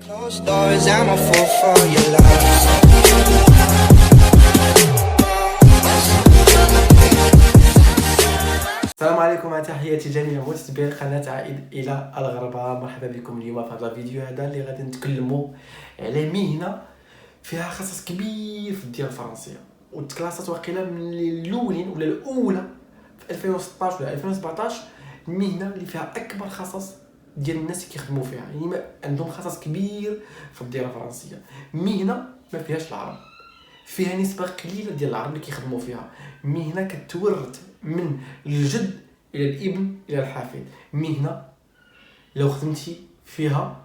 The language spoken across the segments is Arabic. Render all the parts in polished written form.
Closed doors, I'm a fool for your love. السلام عليكم، تحياتي جميع متابعي قناه عائد الى الغربه. مرحبا بكم اليوم في هذا الفيديو اللي غادي نتكلموا على مهنه فيها خصص كبير في الديال الفرنسيه، وتكلاسات واقيلا من الاولين ولا الاولى في 2016 ولا 2017. المهنه اللي فيها اكبر خصص ديال الناس اللي كيخدموا فيها، يعني عندهم خصص كبير في الديال الفرنسيه. مهنه ما فيهاش العرب، فيها نسبه قليله ديال العرب اللي كيخدموا فيها. مهنه كتورث من الجد الى الابن الى الحفيد. مهنه لو خدمتي فيها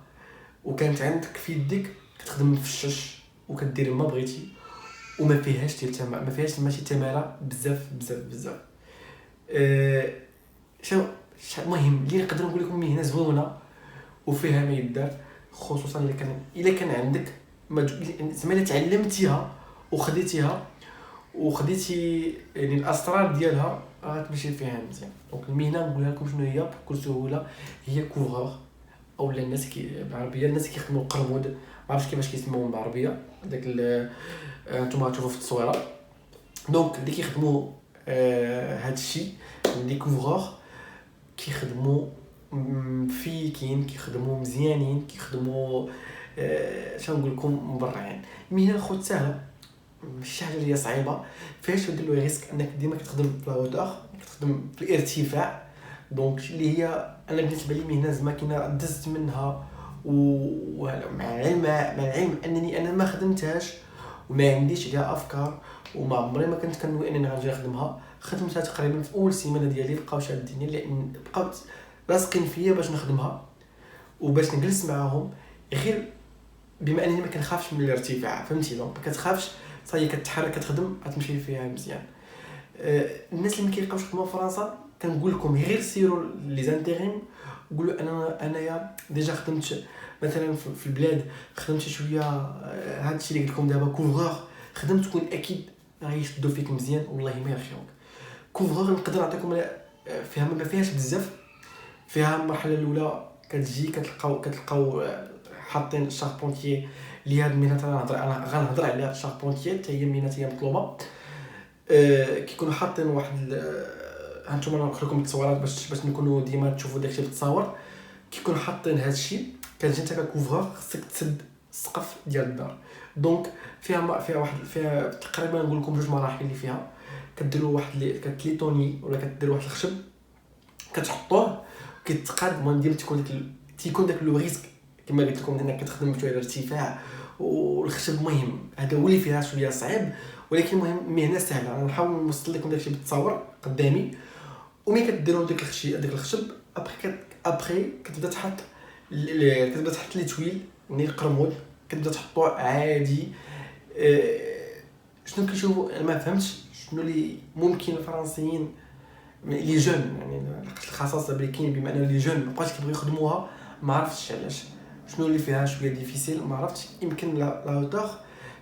وكانت عندك في يدك كتخدم في الشش وكدير ما بغيتي، وما فيهاش ديال ما فيهاش ماشي تماره بزاف بزاف بزاف. شنو المهم اللي نقدر نقول لكم مهنه زوينه وفيها ما يدار، خصوصا الا كان عندك زعما الا تعلمتيها وخديتي يعني الاسرار ديالها غتمشي فيها مزيان. دونك المهنه نقولها لكم شنو هي بكل سهوله، هي كوفغور، او الناس بالعربيه الناس كيخدموا القرمود، ما عرفتش كيفاش كيسموهم بالعربيه داك نتوما غتشوفوا في التصويره. دونك اللي كيخدموا هذا الشيء لي كوفغور كيخدموا فيكين، كيخدموا مزيانين، كيخدموا شنو نقول لكم مبرعين. المهنه الخوت سهله، ماشي حاجه اللي هي صعيبه، فاش دير لو ريسك انك ديما كتخدم في لاوتور، كتخدم في الارتفاع. دونك اللي هي انا بالنسبه لي مهنه زعما كاينه دزت منها ومع العلم انني انا ما خدمتهاش وما عنديش عليها افكار، وما عمري ما كنت كنوي انني غنجي نخدمها. خدمتها تقريبا في اول سيمانه ديالي، بقاو شاديني لان بقاوت لاصقين فيا باش نخدمها وباش نجلس معاهم، غير بما انني ما كنخافش من الارتفاع، فهمتي؟ دونك ما كتخافش، صاي كتحرك كتخدم غتمشي فيها مزيان. الناس اللي ما كيلقاوش خدمه في فرنسا كنقول لكم غير سيروا لي زانتيغيم وقولوا انايا ديجا خدمت مثلا في البلاد، خدمت شويه هذا الشيء اللي قلت لكم دابا كوفغور، خدمت تكون اكيد غيشدوا فيك مزيان والله ما يرخيوك. كوفغور نقدر نعطيكم فيها ما فيهاش بزاف. فيها المرحله الاولى كتجي كتلقاو حاطين شاربونتيي اللي هاد المهنه انا غنهضر عليها. شاربونتيي حتى هي مهنه هي مطلوبه. كيكونوا حاطين واحد هانتوما نخلي لكم التصويرات باش نكونوا ديما تشوفوا داكشي بالتصاور. كيكونوا حاطين هذا الشيء، كتجي انت ككوفغور خصك تسد السقف ديال الدار. دونك فيها تقريبا نقول لكم جوج مراحل اللي فيها. كديروا واحد كتليطوني ولا كديروا واحد الخشب كتحطوه كيتقاد. المهم ديما تيكون داك لو ريسك كما قلت لكم انك كتخدم شويه على الارتفاع والخشب. مهم هذا هو اللي فيها شويه صعيب، ولكن المهم مهنه سهله. انا نحاول نوصل لكم داكشي بالتصاور قدامي. وملي كديروا داك الخشب ابري كتبدا تحط لي تويل يعني القرمود، كتبدا تحطوه عادي. شنو كيشوفوا ما فهمتش شنو اللي ممكن الفرنسيين لي جون يعني الخصاصه اللي كاين، بما ان لي جون مابقاوش كيبغيو يخدموها. ما عرفتش علاش، شنو اللي فيها شويه ديفيسيل ما عرفتش، يمكن لا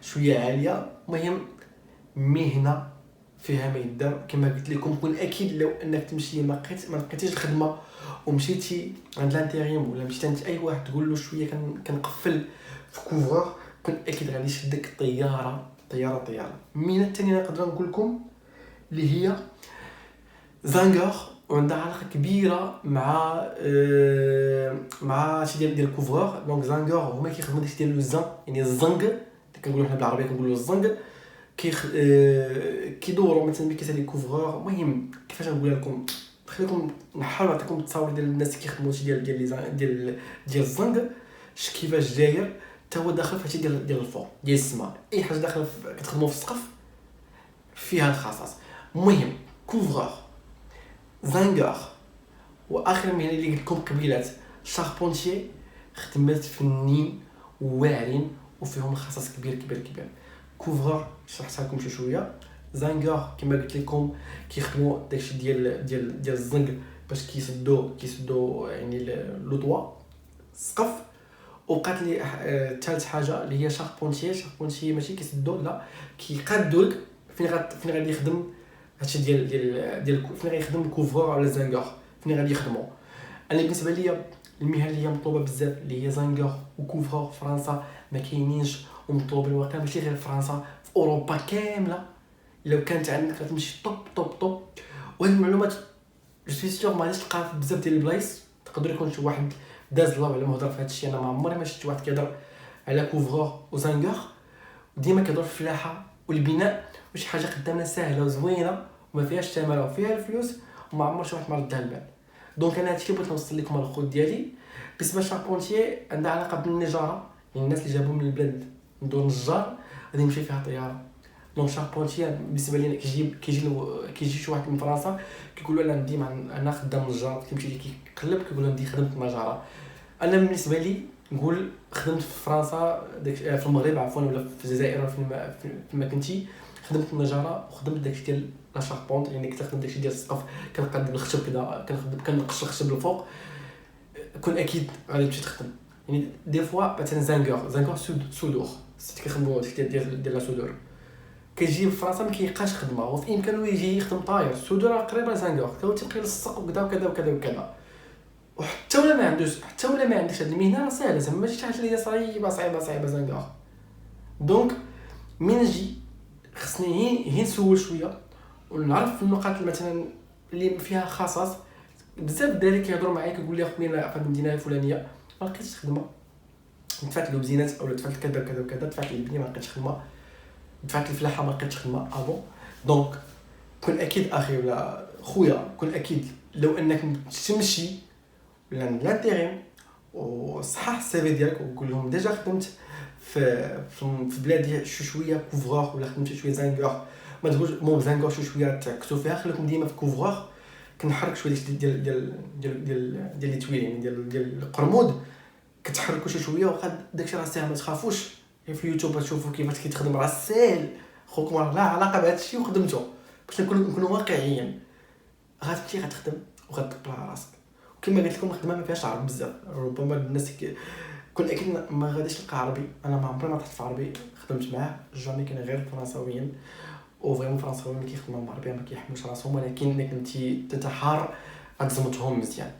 شويه عاليه. المهم مهنه فيها ما يدار كما قلت لكم. كون اكيد لو انك تمشي ما لقيتيش الخدمه ومشيتي عند لانتيريم ولا مشيتي عند اي واحد تقول له شويه كنقفل في كوفر، كون اكيد غادي يشدك طياره. المهنه الثانيه نقدر نقول لكم اللي هي زانغور، وعندها علاقه كبيره مع شي ديال الكوفرور. دونك زانغور هما كيخدموا داكشي ديال لو زان، يعني الزنق اللي كنقولوا حنا بالعربيه كنقولوا الزنق. كيدوروا مثلا ملي كيسالي كوفرور. المهم كيفاش نقولها لكم، خليكم نحاول نعطيكم التصاور ديال الناس اللي كيخدموا شي ديال الزنق كيفاش داير. حتى هو داخل في هادشي ديال الفوق ديال السماء. اي حاجه داخله كتخدموا في السقف فيها الخصاص. المهم كوفرور، زانغور، واخر مهنه اللي قلت لكم قبيلات شاربونتيي، خدمات فنيين واعرين وفيهم خصاص كبير. كوفرور شرحتها لكم شويه. زانغور كما قلت لكم كيخدموا داكشي ديال الزنق باش كيسدوا يعني لو طوا السقف. وبقات لي ثالث حاجه اللي هي شاربونتيي ماشي كيسدوا، لا كيقادوا لك فين غادي يخدم هادشي ديال فين غيخدم الكوفرور على زانغور، فين غادي يخدموا. انا بالنسبه ليا المهن اللي هي مطلوبه بزاف اللي هي زانغور وكوفرور في فرنسا ما كاينينش ومطلوبين الواقع ماشي غير في فرنسا، في اوروبا كامله. لو كانت عندك غتمشي طوب طوب طوب. وهاد المعلومات جو سوي سيغ ما غاديش تلقاها في بزاف ديال البلايص. تقدر يكون شي واحد داز الله على مهضر في هذا الشيء، انا ما عمري ما شفت واحد كيهضر على كوفرور وزانغور. ديما كيهضر في الفلاحه والبناء وشي حاجه قدامنا سهله وزوينه وما فيهاش ثمره وفيها الفلوس، وما عمر شي واحد ما ردها البال. دونك انا هادشي بغيت نوصل لكم على الخوت ديالي. بالنسبه لشاربونتيي عندها علاقه بالنجاره، يعني الناس اللي جابوا من البلاد ندور نجار غادي يمشي فيها طياره. دونك شاربونتيي بالنسبه لي كيجي شي واحد من فرنسا كيقول له عندي انا خدام نجار، كيمشي ليه كيقلب كيقول له عندي خدمت النجاره. انا بالنسبه لي نقول خدمت في فرنسا في المغرب عفوا ولا في الجزائر ولا فيما كنتي، خدمت النجاره وخدمت داكشي ديال لا شاربونت، يعني كنت خدمت داكشي ديال السقف، كنقاد الخشب كذا، كنقش الخشب الفوق. كون اكيد غادي تمشي تخدم. يعني دي فوا مثلا زانغور سودور كيخدموا داكشي ديال لا سودور، كيجي في فرنسا ما كيلقاش خدمه، وفي امكانه يجي يخدم طاير سودور قريبه لزانغور، تيبقى يلصق وكذا وكذا وكذا وكذا. وحتى ولا ما عندكش هاد المهنه راه ساهله، زعما ماشي شي حاجه اللي هي صعيبه زانغور. دونك من نجي خصني هي نسول شويه ونعرف النقاط مثلا اللي فيها خصاص. بزاف الدراري كيهضروا معايا كيقول لي اخويا انا في المدينه الفلانيه ما لقيتش خدمه، دفعت لوبزينات او دفعت كذا كذا وكذا، دفعت للبنيه ما لقيتش خدمه، دفعت الفلاحه ما لقيتش خدمه. ابون دونك كون اكيد اخي ولا خويا، كون اكيد لو انك تمشي ولا لانتيغيم وصحح السيفي ديالك وقول لهم ديجا خدمت في بلادي شويه كوفرور ولا خدمت شويه زانغور. ما تقولش مو زانغور شويه تركزوا فيها، خليكم ديما في كوفرور. كنحرك شويه ديال ديال ديال ديال ديال التويل، يعني ديال القرمود كتحركوا شويه وقد داكشي راه ساهل ما تخافوش. في اليوتيوب تشوفوا كيفاش كيتخدم راه ساهل، خوكم راه لا علاقه بهذا الشيء وخدمته باش نكونوا واقعيين. غتمشي غتخدم وغتطبل على راسك. وكما قلت لكم الخدمه ما فيهاش عرب بزاف، ربما الناس كون اكيد ما غاديش تلقى عربي. انا ما عمري ما طحت في عربي خدمت معاه، جامي كان غير فرنساويين، وفريمون فرنساويين كيخدموا مع عربي ما كيحملوش راسهم، ولكن انك انت تتحار غتزمتهم مزيان.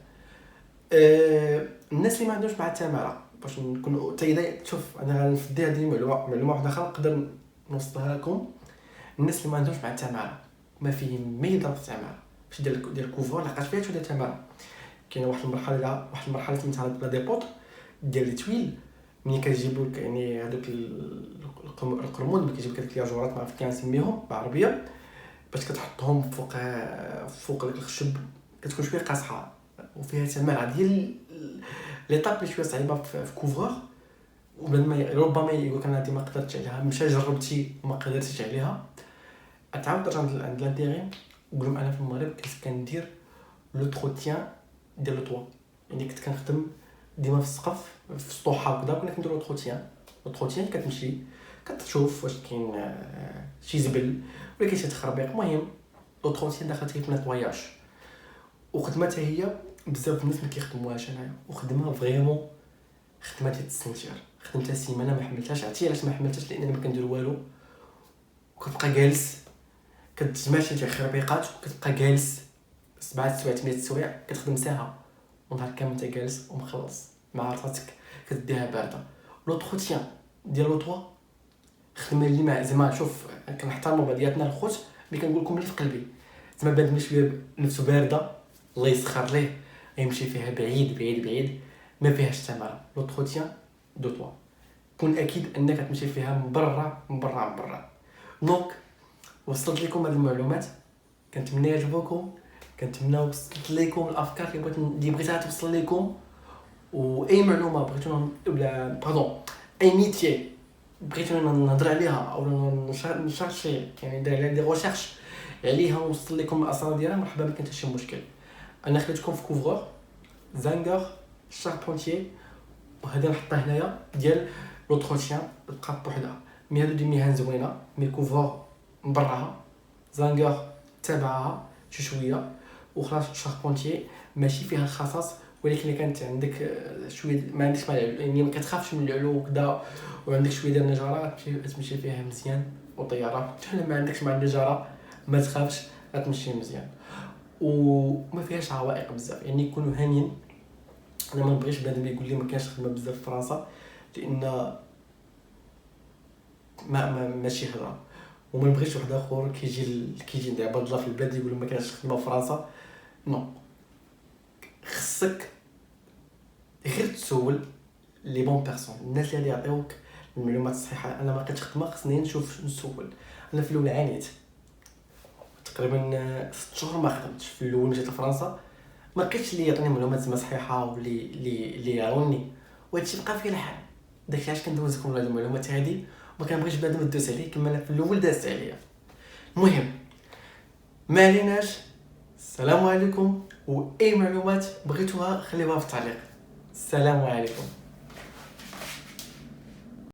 الناس اللي ما عندهمش مع التماره باش نكون حتى شوف انا غنفدي هذه معلومه واحده اخرى نقدر نوصلها لكم. الناس اللي ما عندهمش مع التماره ما فيه ما يضرب التماره باش ديال الكوفور لقات فيها شويه التماره. كاينه واحد المرحله سميتها لا ديبوط ديال التويل، ملي كتجيبوا يعني هذوك القرمود اللي كيجيب هذيك الجورات ما عرفت كنسميهم بالعربيه، باش كتحطهم فوق داك الخشب كتكون شويه قاصحه وفيها تماره ديال ليطاب اللي شويه صعيبه في كوفرور. ربما يقول لك انا ديما ما قدرتش عليها، مشى جربتي وما قدرتش عليها، اتعاود ترجع عند لانتيغي نقول لهم انا في المغرب كنت كندير لو تروتيان ديال لو طوا، يعني كنت كنخدم ديما في السقف في السطوحه وكذا، كنا كنديرو لو كتمشي كتشوف واش كاين شي زبل ولا كاين شي تخربيق. المهم لو تروتيان دخلت في نيطواياج وخدمتها هي بزاف الناس ما كيخدموهاش انايا، وخدمها فريمون خدمه ديال السنتير. خدمتها سيمانه ما حملتهاش. عرفتي علاش ما حملتهاش؟ لانني ما كندير والو وكتبقى جالس كتجمع شي خربيقات وكتبقى جالس 700 سوايع كتخدم ساعه ونهار كامل انت جالس ومخلص مع راسك كديها بارده. لوطروتيان ديال لو طوا خدمه اللي مع زعما شوف كنحترموا بعضياتنا الخوت، ملي كنقول لكم اللي في قلبي زعما بان شويه نفسه بارده الله يسخر ليه يمشي فيها بعيد بعيد بعيد ما فيهاش ثمره. لوطروتيان دو طوا كون اكيد انك تمشي فيها من برا. دونك وصلت لكم هذه المعلومات، كنتمنى يعجبوكم، كنتمنى وصلت لكم الافكار اللي بغيتها توصل لكم. واي معلومه بغيتونا ولا باردون اي ميتي بغيتونا نهضر عليها او نشارشي يعني ندير عليها دي ريشيرش عليها ونوصل لكم الاسرار ديالها، مرحبا بك، انت شي مشكل. انا خليتكم في كوفرور زانغور شاربونتيي، وهذا نحطها هنايا ديال لوطروتيان بقى بوحدها. مي هادو دي مهن زوينه، مي كوفرور من براها، زانغور تابعها شويه، وخلاص شاربونتيي ماشي فيها الخصاص، ولكن كانت عندك شويه ما عندكش يعني ما كتخافش من العلو وكذا وعندك شويه ديال النجاره تمشي فيها مزيان، وطياره حتى ما عندكش مع النجاره ما تخافش غتمشي مزيان وما فيهاش عوائق بزاف، يعني يكونوا هانيين انا ما نبغيش بنادم يقول لي ما كاينش خدمه بزاف في فرنسا، لان ماشي هضره. وما نبغيش واحد اخر كيجي عند عباد الله في البلاد يقول ما كاينش خدمه في فرنسا. نو، خصك غير تسول لي بون بيرسون، الناس اللي يعطيوك المعلومات الصحيحه. انا ما لقيتش خدمه، خصني نسول. انا في الاول عانيت تقريبا 6 شهور ما خدمتش. في الاول مشيت لفرنسا ما لقيتش اللي يعطيني معلومات زعما صحيحه واللي اللي يعاوني، وهادشي بقى فيه الحال. داكشي علاش كندوز لكم هاد المعلومات هادي، وما كنبغيش بنادم يدوز عليه كما انا في الاول دازت عليا. المهم ما عليناش، السلام عليكم. واي معلومات بغيتوها خليوها في التعليق. السلام عليكم.